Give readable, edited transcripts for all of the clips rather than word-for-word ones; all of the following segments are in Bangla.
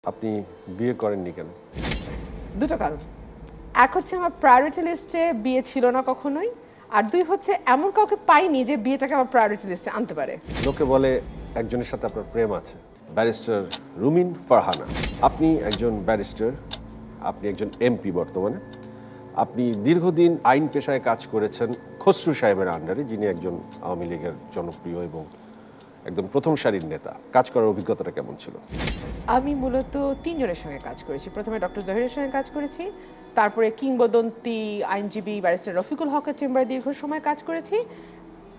আপনি বিয়ে করেননি কেন? দুটো কারণ। এক হচ্ছে আমার প্রায়োরিটি লিস্টে বিয়ে ছিল না কখনোই, আর দুই হচ্ছে এমন কাউকে পাইনি যে বিয়েটাকে আমার প্রায়োরিটি লিস্টে আনতে পারে। লোকে বলে একজনের সাথে আপনার প্রেম আছে, ব্যারিস্টার রুমিন ফারহানা। আপনি একজন ব্যারিস্টার, আপনি একজন এমপি বর্তমানে। আপনি দীর্ঘদিন আইন পেশায় কাজ করেছেন খসরু সাহেবের আন্ডারে, যিনি একজন আওয়ামী লীগের জনপ্রিয় এবং একদম প্রথম সারির নেতা। কাজ করার অভিজ্ঞতাটা কেমন ছিল? আমি মূলত তিনজনের সঙ্গে কাজ করেছি। প্রথমে ডক্টর জহিরের সঙ্গে কাজ করেছি, তারপরে কিংবদন্তি আইনজীবী ব্যারিস্টার রফিকুল হকের চেম্বারে দীর্ঘ সময় কাজ করেছি।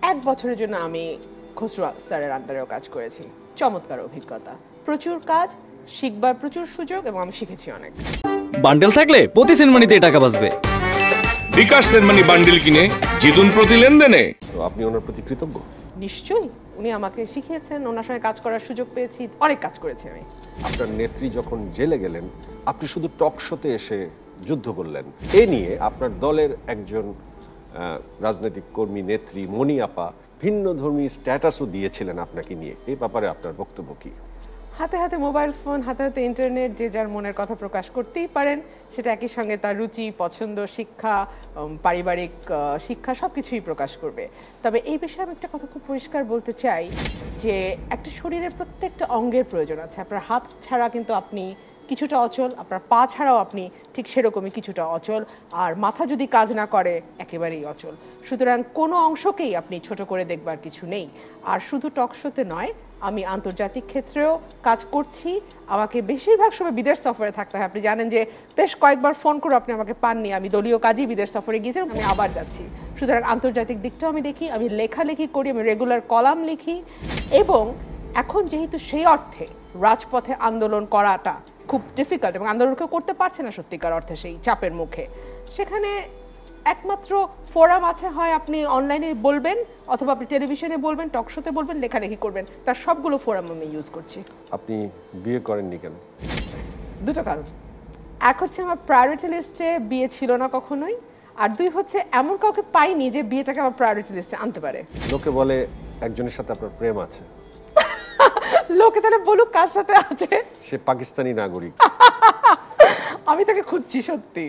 1 বছরের জন্য আমি খসরু স্যারের আন্ডারেও কাজ করেছি। চমৎকার অভিজ্ঞতা, প্রচুর কাজ, শিখবার প্রচুর সুযোগ, এবং আমি শিখেছি অনেক। বান্ডেল থাকলে প্রতি সেনমানিতে টাকা বাঁচবে। বিকাশ সেনমানি বান্ডেল কিনে জিতুন প্রতি লেনদেনে। তো আপনি ওনার প্রতি কৃতজ্ঞ? নিশ্চয়ই, উনি আমাকে শিখিয়েছেন, ওনার সঙ্গে কাজ করার সুযোগ পেয়েছি, অনেক কাজ করেছি আমি। আপনার নেত্রী যখন জেলে গেলেন, আপনি শুধু টক শোতে এসে যুদ্ধ করলেন। এ নিয়ে আপনার দলের একজন রাজনৈতিক কর্মী নেত্রী মনি আপা ভিন্ন ধর্মী স্ট্যাটাসও দিয়েছিলেন আপনাকে নিয়ে। এই ব্যাপারে আপনার বক্তব্য কি? হাতে হাতে মোবাইল ফোন, হাতে হাতে ইন্টারনেট, যে যার মনের কথা প্রকাশ করতেই পারেন। সেটা একই সঙ্গে তার রুচি, পছন্দ, শিক্ষা, পারিবারিক শিক্ষা সবকিছুই প্রকাশ করবে। তবে এই বিষয়ে আমি একটা কথা খুব পরিষ্কার বলতে চাই যে একটা শরীরের প্রত্যেকটা অঙ্গের প্রয়োজন আছে। আপনার হাত ছাড়া কিন্তু আপনি কিছুটা অচল, আপনার পা ছাড়াও আপনি ঠিক সেরকমই কিছুটা অচল, আর মাথা যদি কাজ না করে একেবারেই অচল। সুতরাং কোনো অংশকেই আপনি ছোট করে দেখবার কিছু নেই। আর শুধু টক শোতে নয়, আমি আন্তর্জাতিক ক্ষেত্রেও কাজ করছি। আমাকে বেশিরভাগ সময় বিদেশ সফরে থাকতে হয়। আপনি জানেন যে বেশ কয়েকবার ফোন করে আপনি আমাকে পাননি। আমি দলীয় কাজেই বিদেশ সফরে গিয়েছিলাম, আমি আবার যাচ্ছি। সুতরাং আন্তর্জাতিক দিকটাও আমি দেখি, আমি লেখালেখি করি, আমি রেগুলার কলাম লিখি। এবং এখন যেহেতু সেই অর্থে রাজপথে আন্দোলন করাটা খুব ডিফিকাল্ট, এবং আন্দোলনকেও করতে পারছে না সত্যিকার অর্থে সেই চাপের মুখে, সেখানে একমাত্র ফোরাম আছে, হয় আপনি অনলাইনে বলবেন, অথবা আপনি টেলিভিশনে বলবেন, টক শোতে বলবেন, লেখালেখি করবেন। তার সবগুলো ফোরাম আমি ইউজ করছি। আপনি বিয়ে করেননি কেন? দুটো কারণ। এক হচ্ছে আমার প্রায়োরিটি লিস্টে বিয়ে ছিল না কখনোই, আর দুই হচ্ছে এমন কাউকে পাইনি যে বিয়েটাকে আমার প্রায়োরিটি লিস্টে আনতে পারে। লোকে বলে একজনের সাথে আপনার প্রেম আছে। লোকে তাহলে বলুক কার সাথে আছে। সে পাকিস্তানি নাগরিক। আমি তাকে খুঁজছি সত্যি।